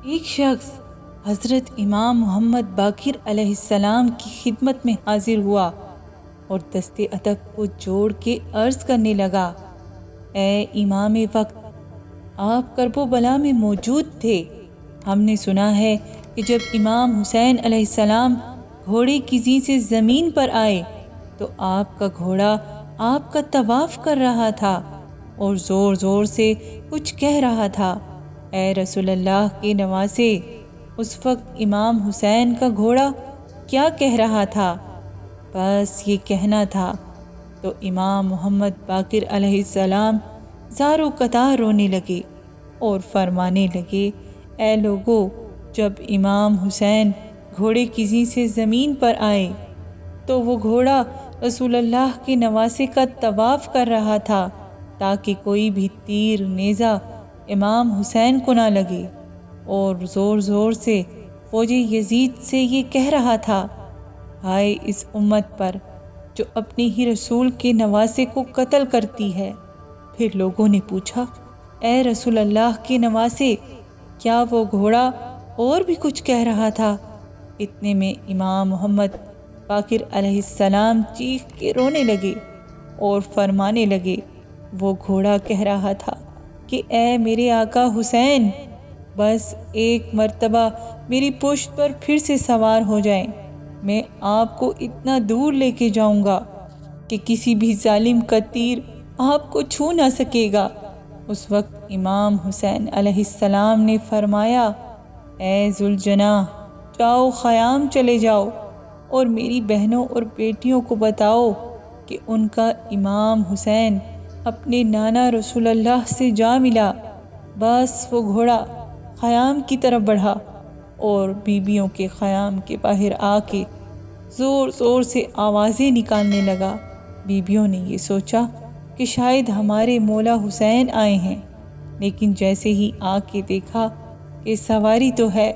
ایک شخص حضرت امام محمد باقر علیہ السلام کی خدمت میں حاضر ہوا اور دست ادب کو جوڑ کے عرض کرنے لگا، اے امام وقت، آپ کرب و بلا میں موجود تھے۔ ہم نے سنا ہے کہ جب امام حسین علیہ السلام گھوڑے کی زین سے زمین پر آئے تو آپ کا گھوڑا آپ کا طواف کر رہا تھا اور زور زور سے کچھ کہہ رہا تھا۔ اے رسول اللہ کے نواسے، اس وقت امام حسین کا گھوڑا کیا کہہ رہا تھا؟ بس یہ کہنا تھا۔ تو امام محمد باقر علیہ السلام زار و قطار رونے لگے اور فرمانے لگے، اے لوگو، جب امام حسین گھوڑے کی زین سے زمین پر آئے تو وہ گھوڑا رسول اللہ کے نواسے کا طواف کر رہا تھا تاکہ کوئی بھی تیر نیزہ امام حسین کو نہ لگے، اور زور زور سے فوج یزید سے یہ کہہ رہا تھا، ہائے اس امت پر جو اپنے ہی رسول کے نواسے کو قتل کرتی ہے۔ پھر لوگوں نے پوچھا، اے رسول اللہ کے نواسے، کیا وہ گھوڑا اور بھی کچھ کہہ رہا تھا؟ اتنے میں امام محمد باقر علیہ السلام چیخ کے رونے لگے اور فرمانے لگے، وہ گھوڑا کہہ رہا تھا کہ اے میرے آقا حسین، بس ایک مرتبہ میری پشت پر پھر سے سوار ہو جائیں، میں آپ کو اتنا دور لے کے جاؤں گا کہ کسی بھی ظالم کا تیر آپ کو چھو نہ سکے گا۔ اس وقت امام حسین علیہ السلام نے فرمایا، اے ذوالجناح، جاؤ خیام چلے جاؤ اور میری بہنوں اور بیٹیوں کو بتاؤ کہ ان کا امام حسین اپنے نانا رسول اللہ سے جا ملا۔ بس وہ گھوڑا خیام کی طرف بڑھا اور بیویوں کے خیام کے باہر آ کے زور زور سے آوازیں نکالنے لگا۔ بیویوں نے یہ سوچا کہ شاید ہمارے مولا حسین آئے ہیں، لیکن جیسے ہی آ کے دیکھا کہ سواری تو ہے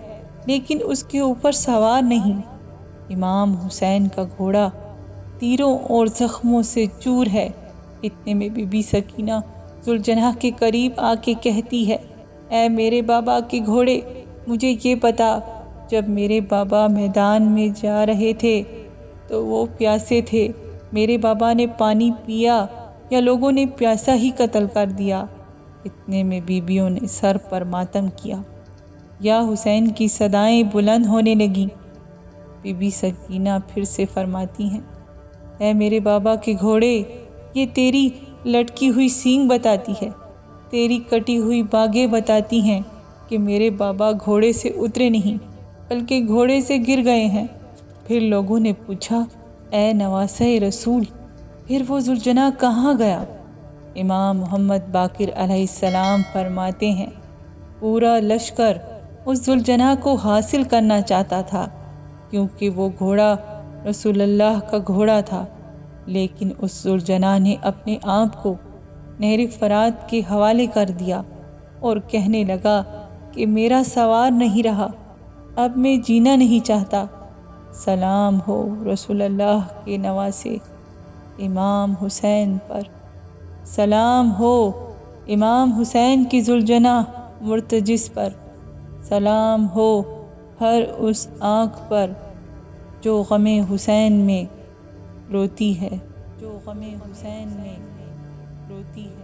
لیکن اس کے اوپر سوار نہیں، امام حسین کا گھوڑا تیروں اور زخموں سے چور ہے۔ اتنے میں بی بی سکینہ ذوالجناح کے قریب آ کے کہتی ہے، اے میرے بابا کے گھوڑے، مجھے یہ بتا، جب میرے بابا میدان میں جا رہے تھے تو وہ پیاسے تھے، میرے بابا نے پانی پیا یا لوگوں نے پیاسا ہی قتل کر دیا؟ اتنے میں بیویوں نے سر پر ماتم کیا، یا حسین کی صدائیں بلند ہونے لگیں۔ بی بی سکینہ پھر سے فرماتی ہیں، اے میرے بابا کے گھوڑے، یہ تیری لٹکی ہوئی سینگ بتاتی ہے، تیری کٹی ہوئی باگیں بتاتی ہیں کہ میرے بابا گھوڑے سے اترے نہیں بلکہ گھوڑے سے گر گئے ہیں۔ پھر لوگوں نے پوچھا، اے نواسہ رسول، پھر وہ ذوالجناح کہاں گیا؟ امام محمد باقر علیہ السلام فرماتے ہیں، پورا لشکر اس ذوالجناح کو حاصل کرنا چاہتا تھا کیونکہ وہ گھوڑا رسول اللہ کا گھوڑا تھا، لیکن اس ذوالجناح نے اپنے آپ کو نہر فرات کے حوالے کر دیا اور کہنے لگا کہ میرا سوار نہیں رہا، اب میں جینا نہیں چاہتا۔ سلام ہو رسول اللہ کے نواسے امام حسین پر، سلام ہو امام حسین کی ذوالجناح مرتجس پر، سلام ہو ہر اس آنکھ پر جو غم حسین میں روتی ہے، جو غم حسین میں روتی ہے۔